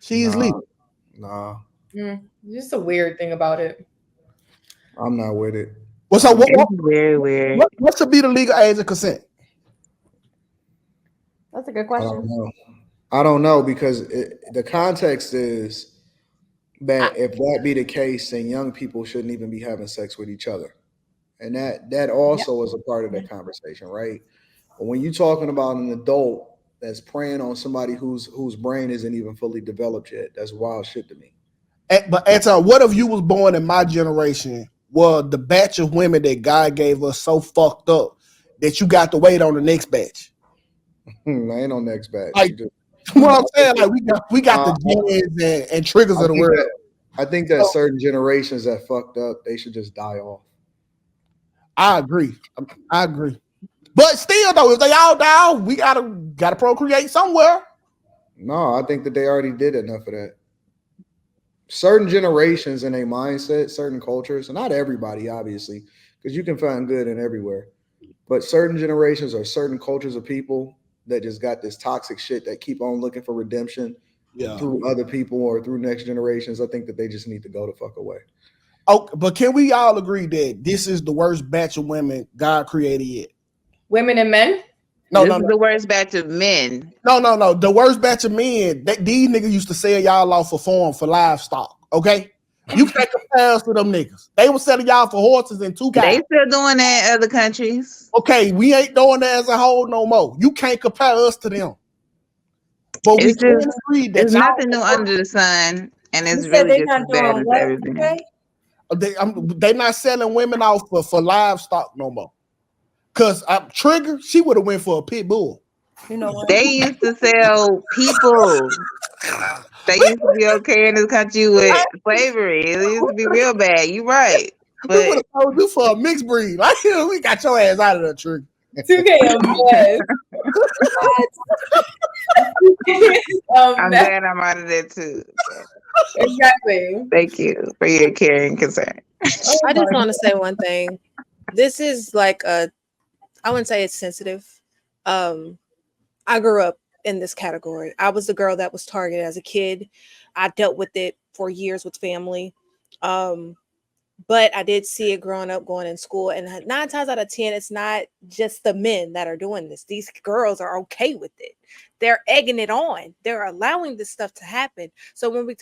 She is legal. Nah. Just a weird thing about it. I'm not with it. Well, so It's very weird. what should be the legal age of consent? That's a good I don't question. know. I don't know because the context is that if that be the case, then young people shouldn't even be having sex with each other, and that also is a part of the conversation, right? But when you're talking about an adult that's preying on somebody whose brain isn't even fully developed yet, that's wild shit to me. But Anton, what if you was born in my generation? Well, the batch of women that God gave us so fucked up that you got to wait on the next batch. I ain't on next batch. Like, you know what I'm saying? Like we got the genes and triggers of the world. I think that certain generations that fucked up, they should just die off. I agree. But still, though, if they all die, we gotta procreate somewhere. No, I think that they already did enough of that. Certain generations in a mindset, certain cultures, and not everybody, obviously, because you can find good in everywhere. But certain generations or certain cultures of people that just got this toxic shit that keep on looking for redemption through other people or through next generations. I think that they just need to go the fuck away. Oh, but can we all agree that this is the worst batch of women God created yet? Women and men? No, the worst batch of men. No. The worst batch of men. These niggas used to sell y'all off for farm for livestock. Okay, you can't compare us to them niggas. They were selling y'all for horses and two guys. They still doing that in other countries. Okay, we ain't doing that as a whole no more. You can't compare us to them. But we can agree that there's nothing new under the sun, and it's really just as bad as everything. They not selling women off for livestock no more. Cause Trigger, she would have went for a pit bull. You know what? They used to sell people. They used to be okay in this country with slavery. It used to be real bad. You're right. But we would have told you for a mixed breed. Like, we got your ass out of there, Trigger. 2K, I'm glad I'm out of there too. Exactly. Thank you for your care and concern. I just want to say one thing. This is like I wouldn't say it's sensitive. I grew up in this category. I was the girl that was targeted as a kid. I dealt with it for years with family. But I did see it growing up, going in school. And 9 times out of 10, it's not just the men that are doing this. These girls are okay with it. They're egging it on. They're allowing this stuff to happen. So when we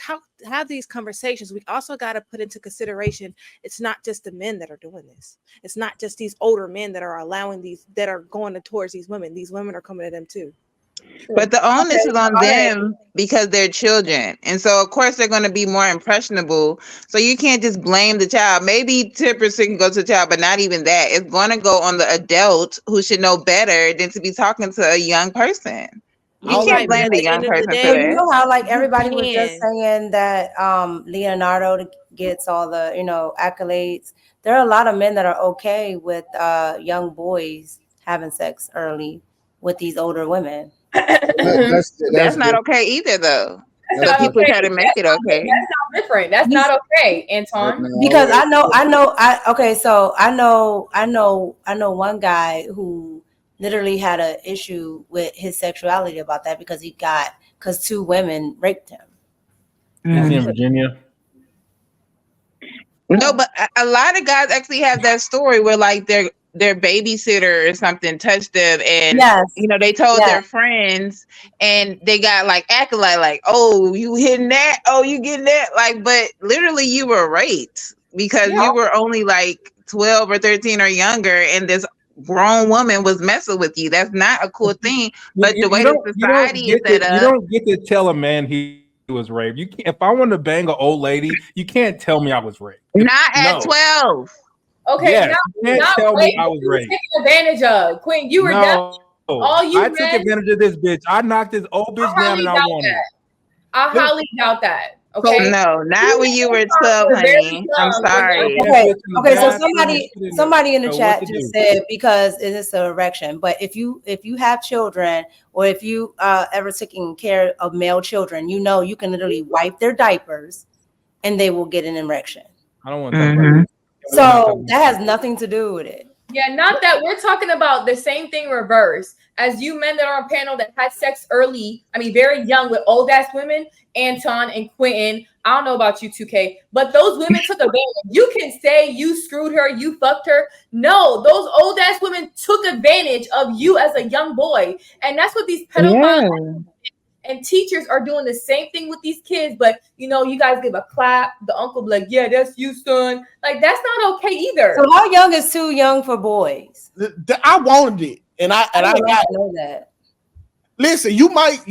have these conversations, we also got to put into consideration, it's not just the men that are doing this. It's not just these older men that are allowing these, that are going towards these women. These women are coming to them too. But the onus is on them because they're children. And so, of course, they're going to be more impressionable. So you can't just blame the child. Maybe 10% can go to the child, but not even that. It's going to go on the adult who should know better than to be talking to a young person. You can't blame the young person for that. You know how like everybody was just saying that Leonardo gets all the, accolades. There are a lot of men that are okay with young boys having sex early with these older women. That's not okay either, though. So people try to make it okay. That's not different. That's not okay, Anton. Because I know one guy who literally had an issue with his sexuality about that because 2 women raped him. Is he in Virginia? No, but a lot of guys actually have that story where like their babysitter or something touched them, and they told their friends, and they got like accolade, like, oh, you hitting that, oh, you getting that, like, but literally you were raped because you were only like 12 or 13 or younger, and this grown woman was messing with you. That's not a cool thing. But the way the society is set up, you don't get to tell a man he was raped. You can't, if I want to bang an old lady, you can't tell me I was raped. Not at 12. Okay, yes, you can't tell me I was raped. Taking advantage of Quinn, you were definitely all you. I took advantage of this bitch. I knocked this old bitch down, and I won it. I highly doubt that. Okay, no, not when you were 12, honey. I'm sorry. Okay. So somebody in the chat just said because it is an erection. But if you have children, or if you ever taking care of male children, you can literally wipe their diapers, and they will get an erection. I don't want to talk about it. So that has nothing to do with it. Yeah, not that we're talking about the same thing reverse. as you men that are on panel that had sex early, I mean, very young with old ass women, Anton and Quentin. I don't know about you, 2K, but those women took advantage. You can say you screwed her, you fucked her. No, those old ass women took advantage of you as a young boy. And that's what these pedophiles and teachers are doing the same thing with these kids. But you know, you guys give a clap, the uncle be like, yeah, that's you, son. Like, that's not okay either. So how young is too young for boys? I wanted it. And I got know that. Listen, you might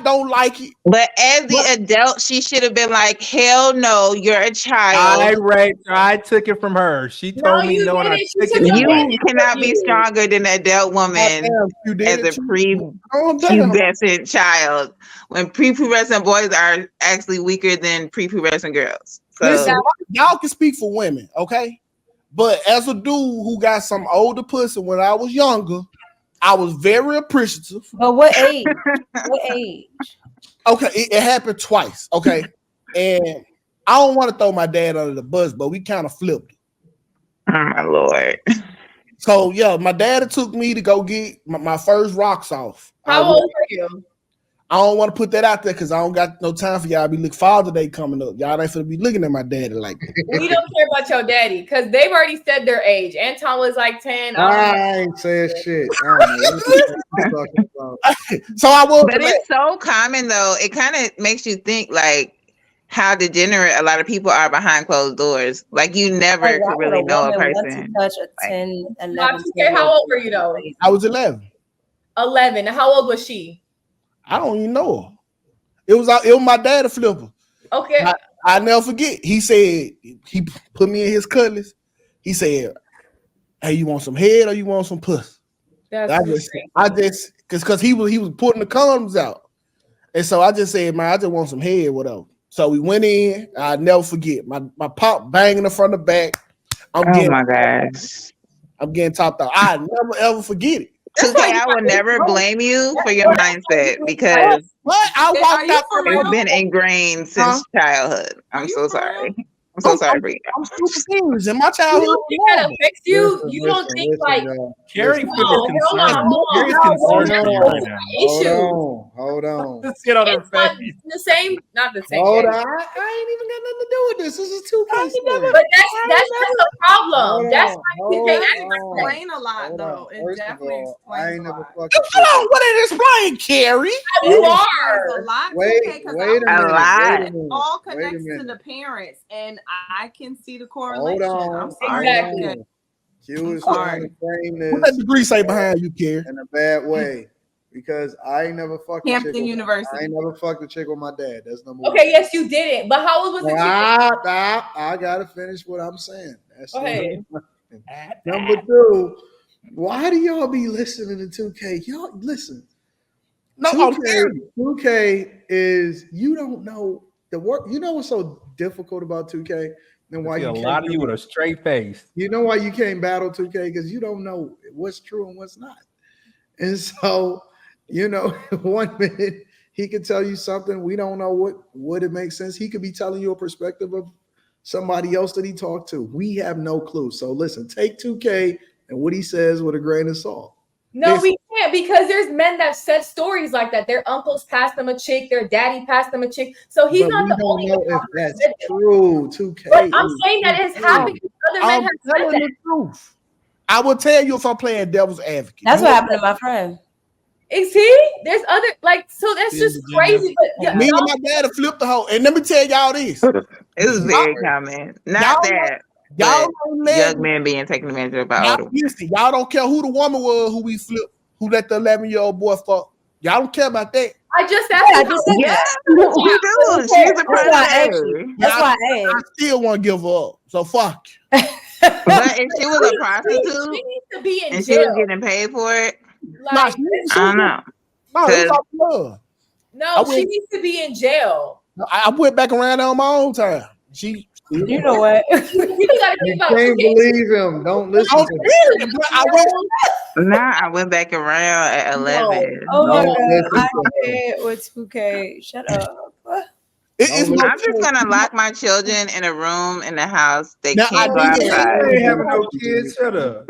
don't like it, but as the adult, she should have been like, "Hell no, you're a child." I took it from her. She told me no, and I took it. You cannot be stronger than an adult woman as a prepubescent child. When prepubescent boys are actually weaker than prepubescent girls. So. Listen, y'all can speak for women, okay? But as a dude who got some older pussy when I was younger, I was very appreciative. But what age? What age? Okay, it happened twice. Okay, and I don't want to throw my dad under the bus, but we kind of flipped it. Oh my Lord! So yeah, my dad took me to go get my first rocks off. How old are you? I don't want to put that out there because I don't got no time for y'all to be looking Father Day coming up. Y'all ain't finna be looking at my daddy like that. We don't care about your daddy because they've already said their age. Anton was like 10. I ain't saying shit. So I will. But it's so common though. It kind of makes you think like how degenerate a lot of people are behind closed doors. Like you never could really know a person. Touch a 10, 11, how old were you though? I was 11. 11. How old was she? I don't even know her. It was my daddy flipper. Okay. I never forget. He said, he put me in his cutlass. He said, hey, you want some head or you want some puss? I just because he was putting the condoms out. And so I just said, man, I just want some head, whatever. So we went in. I never forget. My pop banging in front of the back. Oh my gosh. I'm getting topped out. I never ever forget it. 2K, I will never blame you for your mindset because it's been ingrained since childhood. I'm so sorry. I'm so sorry for you. I'm super serious. In my childhood, you think that affects you? You don't think like Carrie feels concerned. Carrie's concerned. Hold on. Just get on her face. The same, not the same. Hold on. I ain't even got nothing to do with this. This is 2K. But that's the problem. That's why 2K explain a lot though. It definitely explains a lot. Hold on, what did it explain, Carrie? You are a lot. Wait a minute. It all connects to the parents, and I can see the correlation. Hold on. I'm sorry. Exactly. Q is trying to frame this. What that degree say behind you, Carrie? In a bad way. Because I ain't never fucked Hampton University. I ain't never fucked a chick with my dad. That's number one. Okay, yes, you didn't. But how old was the chick? I gotta finish what I'm saying. That's okay. Number two, why do y'all be listening to 2K? Y'all listen. No, 2K is you don't know the work. You know what's so difficult about 2K? And why you a lot of you with a straight face. You know why you can't battle 2K? Because you don't know what's true and what's not. And so, you know, 1 minute he could tell you something. We don't know what it makes sense. He could be telling you a perspective of somebody else that he talked to. We have no clue. So listen, take 2K and what he says with a grain of salt. No, we can't because there's men that said stories like that. Their uncles passed them a chick, their daddy passed them a chick. So he's not the only one. If that's true, 2K. But I'm saying that it's happening. Other men have said that. The truth. I will tell you if I'm playing devil's advocate. That's what happened to my friend. See, there's other so that's just crazy. But yeah, me and my dad flipped the whole. And let me tell y'all this. It was very common. Not that. Y'all young men being taken advantage of by older. Y'all don't care who the woman was who we flipped, who let the 11-year-old boy fuck. Y'all don't care about that. I just asked. We do. She's a predator. That's why I still want to give her up. So fuck. But if she was a prostitute she needs to be in and jail. she was getting paid for it, like, I don't know. No, she needs to be in jail. I went back around on my own time. You know what? You can't believe him. Don't listen to him. I went back around at 11. Oh my God. I did with 2K. Shut up. I'm just gonna lock my children in a room in the house. They can't go outside. I ain't having no kids. Shut up.